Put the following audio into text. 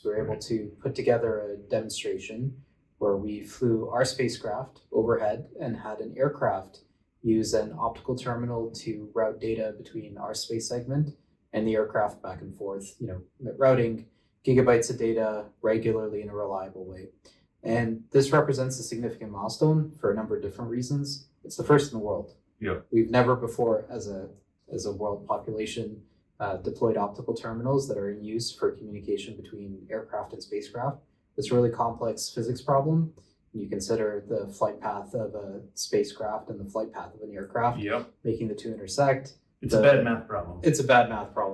We were able to put together a demonstration where we flew our spacecraft overhead and had an aircraft use an optical terminal to route data between our space segment and the aircraft back and forth, routing gigabytes of data regularly in a reliable way. And this represents a significant milestone for a number of different reasons. It's the first in the world. Yeah. We've never before, as a world population, deployed optical terminals that are in use for communication between aircraft and spacecraft. It's a really complex physics problem. You consider the flight path of a spacecraft and the flight path of an aircraft, Yep. making the two intersect. It's a bad math problem. It's a bad math problem.